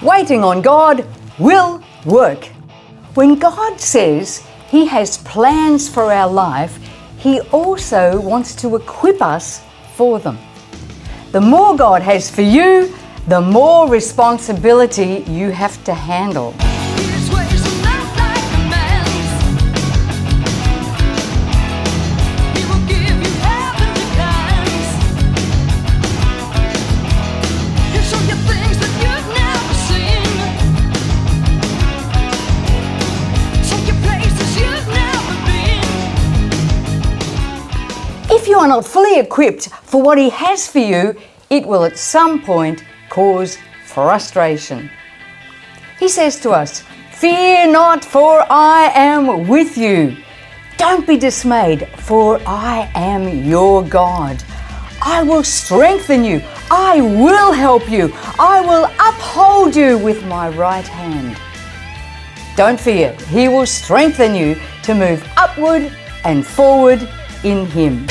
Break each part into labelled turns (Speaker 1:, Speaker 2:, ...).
Speaker 1: waiting on God will work. When God says He has plans for our life, He also wants to equip us for them. The more God has for you, the more responsibility you have to handle. If you are not fully equipped for what He has for you, it will at some point cause frustration. He says to us, "Fear not, for I am with you. Don't be dismayed, for I am your God. I will strengthen you. I will help you. I will uphold you with my right hand." Don't fear. He will strengthen you to move upward and forward in Him.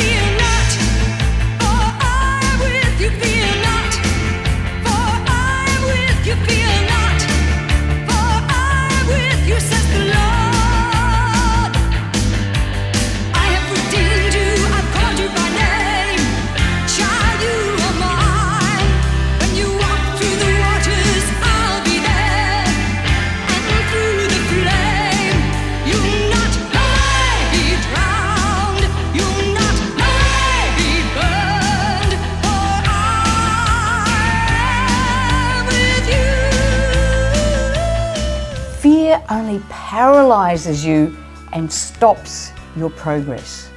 Speaker 1: Fear only paralyzes you and stops your progress.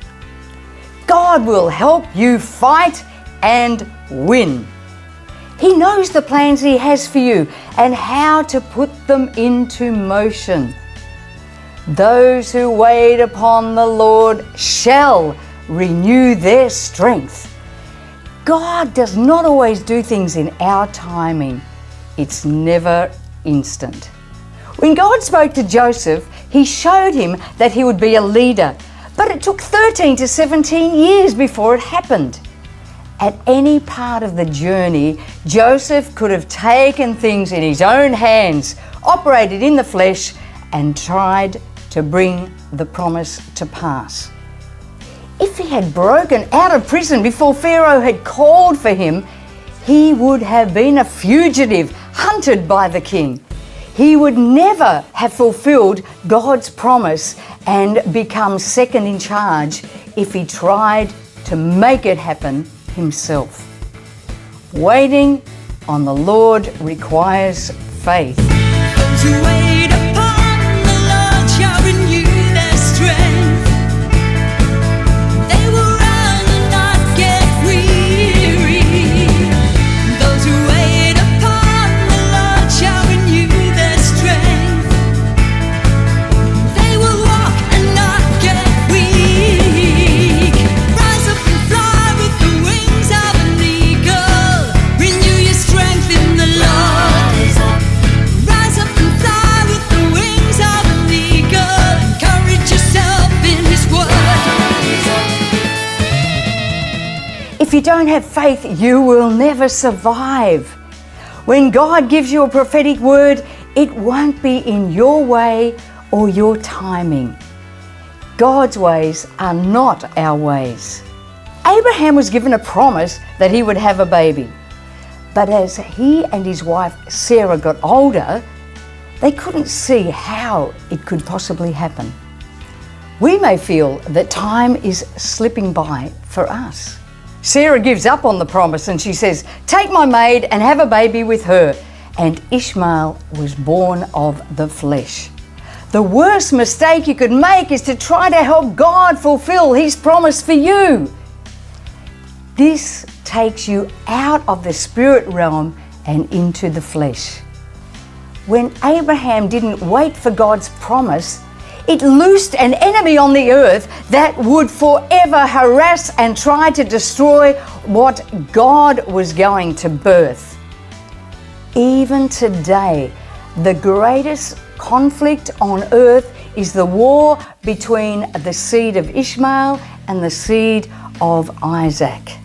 Speaker 1: God will help you fight and win. He knows the plans He has for you and how to put them into motion. Those who wait upon the Lord shall renew their strength. God does not always do things in our timing. It's never instant. When God spoke to Joseph, He showed him that he would be a leader, but it took 13 to 17 years before it happened. At any part of the journey, Joseph could have taken things in his own hands, operated in the flesh, and tried to bring the promise to pass. If he had broken out of prison before Pharaoh had called for him, he would have been a fugitive, hunted by the king. He would never have fulfilled God's promise and become second in charge if he tried to make it happen himself. Waiting on the Lord requires faith.
Speaker 2: Those who wait upon the Lord shall renew their strength. They will run and not get weary. Those who wait upon the Lord shall renew their strength. They will walk and not get weak. Rise up and fly with the wings of an eagle. Renew your strength in the Lord. Rise up and fly with the wings of an eagle. Encourage yourself in His word.
Speaker 1: If you don't have faith, you will never survive. When God gives you a prophetic word, it won't be in your way or your timing. God's ways are not our ways. Abraham was given a promise that he would have a baby. But as he and his wife Sarah got older, they couldn't see how it could possibly happen. We may feel that time is slipping by for us. Sarah gives up on the promise and she says, "Take my maid and have a baby with her." And Ishmael was born of the flesh. The worst mistake you could make is to try to help God fulfill His promise for you. This takes you out of the spirit realm and into the flesh. When Abraham didn't wait for God's promise, it loosed an enemy on the earth that would forever harass and try to destroy what God was going to birth. Even today, the greatest conflict on earth is the war between the seed of Ishmael and the seed of Isaac.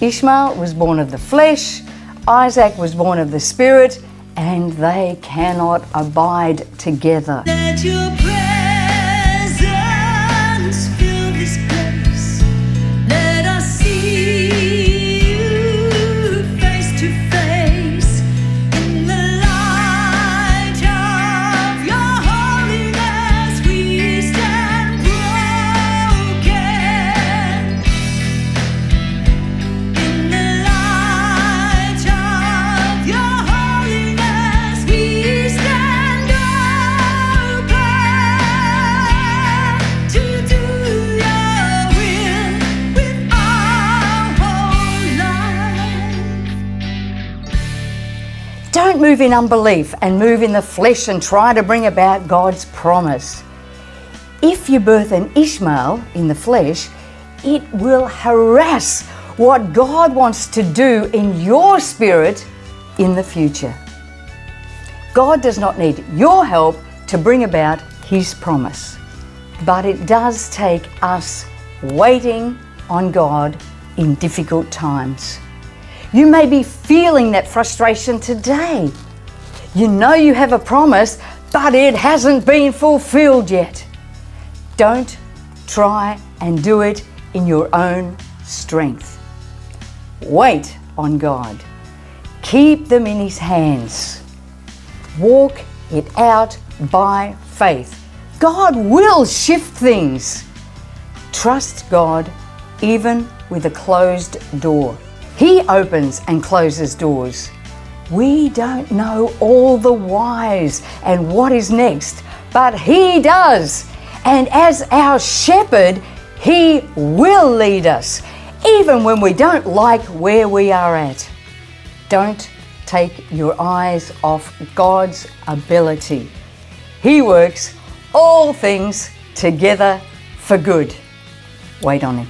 Speaker 1: Ishmael was born of the flesh, Isaac was born of the spirit, and they cannot abide together.
Speaker 2: Let your presence fill this place. Let us see you face to face. In the light of your holiness, we stand broken. In the light of your holiness, we stand open to do your will with our whole life.
Speaker 1: Don't move in unbelief and move in the flesh and try to bring about God's promise. If you birth an Ishmael in the flesh, it will harass what God wants to do in your spirit in the future. God does not need your help to bring about His promise, but it does take us waiting on God in difficult times. You may be feeling that frustration today. You know you have a promise, but it hasn't been fulfilled yet. Don't try and do it in your own strength. Wait on God. Keep them in His hands. Walk it out by faith. God will shift things. Trust God even with a closed door. He opens and closes doors. We don't know all the whys and what is next, but He does. And as our shepherd, He will lead us, even when we don't like where we are at. Don't take your eyes off God's ability. He works all things together for good. Wait on Him.